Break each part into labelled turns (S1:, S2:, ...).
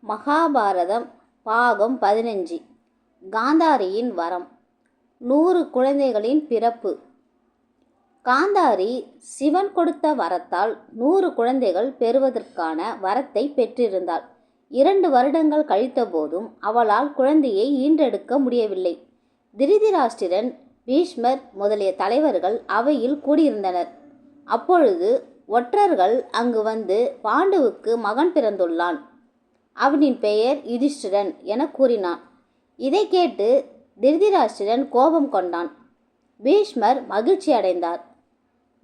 S1: மகாபாரதம் பாகம் 15. காந்தாரியின் வரம். 100 குழந்தைகளின் பிறப்பு. காந்தாரி சிவன் கொடுத்த வரத்தால் 100 குழந்தைகள் பெறுவதற்கான வரத்தை பெற்றிருந்தாள். 2 வருடங்கள் கழித்த போதும் அவளால் குழந்தையை ஈன்றெடுக்க முடியவில்லை. திருதராஷ்டிரன், பீஷ்மர் முதலிய தலைவர்கள் அவையில் கூடியிருந்தனர். அப்பொழுது ஒற்றர்கள் அங்கு வந்து, பாண்டுவுக்கு மகன் பிறந்துள்ளான், அவனின் பெயர் யுதிஷ்டிரன் என கூறினான். இதை கேட்டு திருதராஷ்டிரன் கோபம் கொண்டான். பீஷ்மர் மகிழ்ச்சி அடைந்தார்.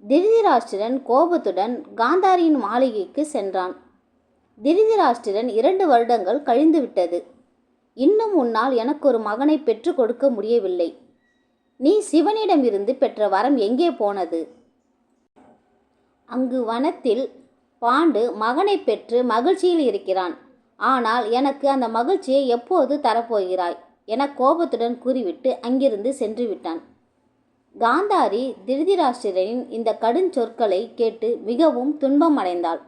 S1: திருதராஷ்டிரன் கோபத்துடன் காந்தாரியின் மாளிகைக்கு சென்றான். திருதராஷ்டிரன் 2 வருடங்கள் கழிந்துவிட்டது. இன்னும் உன்னால் எனக்கு ஒரு மகனை பெற்று கொடுக்க முடியவில்லை. நீ சிவனிடமிருந்து பெற்ற வரம் எங்கே போனது? அங்கு வனத்தில் பாண்டு மகனை பெற்று மகிழ்ச்சியில் இருக்கிறான். ஆனால் எனக்கு அந்த மகிழ்ச்சியை எப்போது தரப்போகிறாய் என கோபத்துடன் கூறிவிட்டு அங்கிருந்து சென்று விட்டான். காந்தாரி திருதராஷ்டிரனின் இந்த கடுஞ்சொற்களை கேட்டு மிகவும் துன்பம் அடைந்தாள்.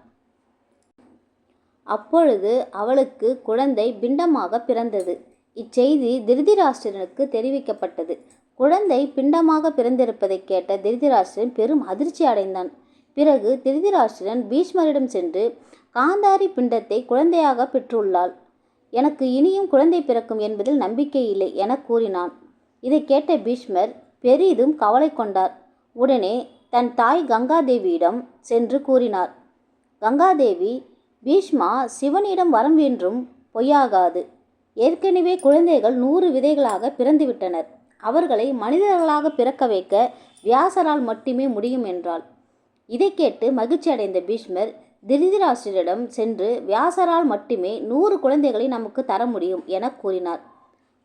S1: அப்பொழுது அவளுக்கு குழந்தை பிண்டமாக பிறந்தது. இச்செய்தி திருதராஷ்டிரனுக்கு தெரிவிக்கப்பட்டது. குழந்தை பிண்டமாக பிறந்திருப்பதை கேட்ட திருதராஷ்டிரன் பெரும் அதிர்ச்சி அடைந்தான். பிறகு திருதராஷ்டிரன் பீஷ்மரிடம் சென்று, காந்தாரி பிண்டத்தை குழந்தையாக பெற்றுள்ளாள். எனக்கு இனியும் குழந்தை பிறக்கும் என்பதில் நம்பிக்கை இல்லை என கூறினான். இதை கேட்ட பீஷ்மர் பெரிதும் கவலை கொண்டார். உடனே தன் தாய் கங்காதேவியிடம் சென்று கூறினார். கங்காதேவி, பீஷ்மா சிவனிடம் வரம் என்றும் பொய்யாகாது. ஏற்கனவே குழந்தைகள் 100 விதைகளாக பிறந்துவிட்டனர். அவர்களை மனிதர்களாக பிறக்க வைக்க வியாசரால் மட்டுமே முடியும் என்றாள். இதை கேட்டு மகிழ்ச்சி அடைந்த பீஷ்மர் திருதராஷ்டிரரிடம் சென்று, வியாசரால் மட்டுமே 100 குழந்தைகளை நமக்கு தர முடியும் என கூறினார்.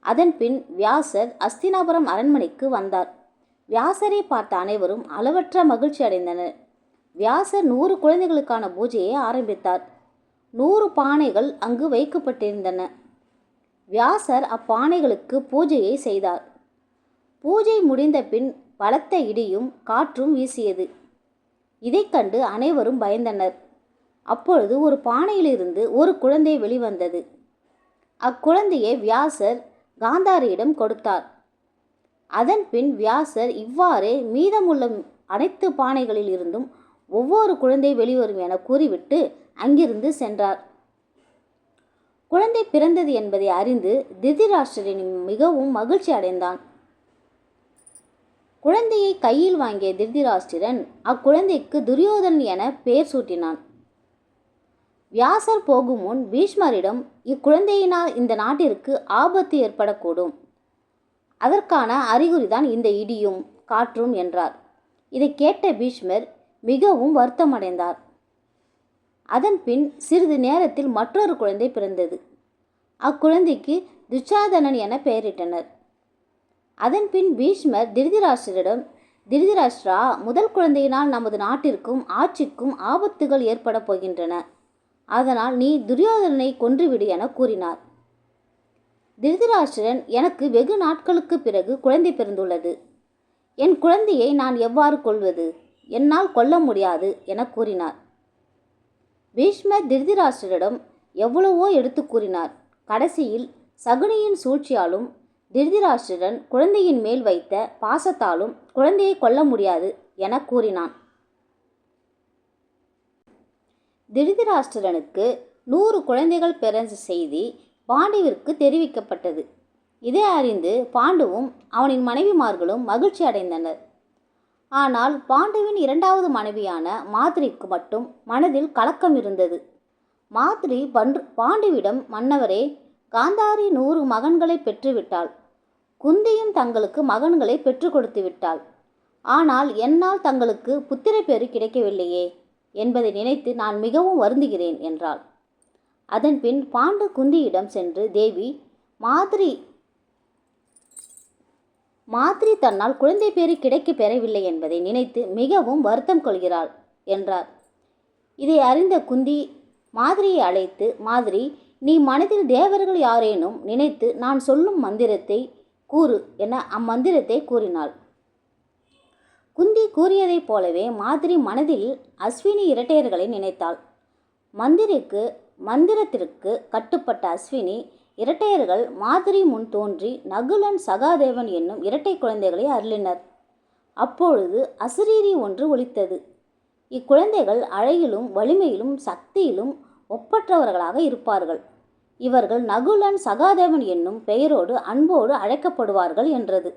S1: அதன் பின் வியாசர் அஸ்தினாபுரம் அரண்மனைக்கு வந்தார். வியாசரை பார்த்த அனைவரும் அளவற்ற மகிழ்ச்சி அடைந்தனர். வியாசர் 100 குழந்தைகளுக்கான பூஜையை ஆரம்பித்தார். 100 பானைகள் அங்கு வைக்கப்பட்டிருந்தன. வியாசர் அப்பானைகளுக்கு பூஜையை செய்தார். பூஜை முடிந்த பின் பலத்த இடியும் காற்றும் வீசியது. இதை கண்டு அனைவரும் பயந்தனர். அப்பொழுது ஒரு பானையிலிருந்து ஒரு குழந்தை வெளிவந்தது. அக்குழந்தையை வியாசர் காந்தாரியிடம் கொடுத்தார். அதன் பின் வியாசர் இவ்வாறே மீதமுள்ள அனைத்து பானைகளில் இருந்தும் ஒவ்வொரு குழந்தை வெளிவரும் என கூறிவிட்டு அங்கிருந்து சென்றார். குழந்தை பிறந்தது என்பதை அறிந்து திருதராஷ்டிரன் மிகவும் மகிழ்ச்சி அடைந்தான். குழந்தையை கையில் வாங்கிய திருதராஷ்டிரன் அக்குழந்தைக்கு துரியோதனன் என பெயர் சூட்டினான். வியாசர் போகும் முன் பீஷ்மரிடம், இக்குழந்தையினால் இந்த நாட்டிற்கு ஆபத்து ஏற்படக்கூடும். அதற்கான அறிகுறிதான் இந்த இடியும் காற்றும் என்றார். இதை கேட்ட பீஷ்மர் மிகவும் வருத்தமடைந்தார். அதன் பின் சிறிது நேரத்தில் மற்றொரு குழந்தை பிறந்தது. அக்குழந்தைக்கு துச்சாதனன் என பெயரிட்டனர். அதன் பின் பீஷ்மர் திருதராஷ்டிரரிடம், திருதராஷ்டிரா, முதல் குழந்தையினால் நமது நாட்டிற்கும் ஆட்சிக்கும் ஆபத்துகள் ஏற்பட போகின்றன. அதனால் நீ துரியோதனனை கொன்றுவிடு என கூறினார். திருதராஷ்டிரன், எனக்கு வெகு நாட்களுக்கு பிறகு குழந்தை பிறந்துள்ளது. என் குழந்தையை நான் எவ்வாறு கொல்வது? என்னால் கொல்ல முடியாது என கூறினார். பீஷ்மர் திருதராஷ்டிரரிடம் எவ்வளவோ எடுத்து கூறினார். கடைசியில் சகுனியின் சூழ்ச்சியாலும் திருதராஷ்டிரன் குழந்தையின் மேல் வைத்த பாசத்தாலும் குழந்தையை கொல்ல முடியாது என கூறினான். திருதராஷ்டிரனுக்கு 100 குழந்தைகள் பிறந்த செய்தி பாண்டுவிற்கு தெரிவிக்கப்பட்டது. இதை அறிந்து பாண்டுவும் அவனின் மனைவிமார்களும் மகிழ்ச்சி அடைந்தனர். ஆனால் பாண்டுவின் 2வது மனைவியான மாத்ரிக்கு மட்டும் மனதில் கலக்கம் இருந்தது. மாத்ரி பாண்டுவிடம், மன்னவரே, காந்தாரி 100 மகன்களை பெற்றுவிட்டாள். குந்தியும் தங்களுக்கு மகன்களை பெற்று கொடுத்து விட்டாள். ஆனால் என்னால் தங்களுக்கு புத்திர பேறு கிடைக்கவில்லையே என்பதை நினைத்து நான் மிகவும் வருந்துகிறேன் என்றாள். அதன் பின் பாண்டு குந்தியிடம் சென்று, தேவி, மாத்ரி தன்னால் குழந்தை பேறு கிடைக்க பெறவில்லை என்பதை நினைத்து மிகவும் வருத்தம் கொள்கிறாள் என்றார். இதை அறிந்த குந்தி மாத்ரியை அழைத்து, மாத்ரி, நீ மனதில் தேவர்கள் யாரேனும் நினைத்து நான் சொல்லும் மந்திரத்தை கூறு என அம்மந்திரத்தை கூறினாள். குந்தி கூறியதைப் போலவே மாத்ரி மனதில் அஸ்வினி இரட்டையர்களை நினைத்தாள். மந்திரத்திற்கு கட்டுப்பட்ட அஸ்வினி இரட்டையர்கள் மாதிரி முன் தோன்றி நகுலன் சகாதேவன் என்னும் இரட்டை குழந்தைகளை அருளினர். அப்பொழுது அசரீரி ஒன்று ஒலித்தது. இக்குழந்தைகள் அழகிலும் வலிமையிலும் சக்தியிலும் ஒப்பற்றவர்களாக இருப்பார்கள். இவர்கள் நகுலன் சகாதேவன் என்னும் பெயரோடு அன்போடு அழைக்கப்படுவார்கள் என்றது.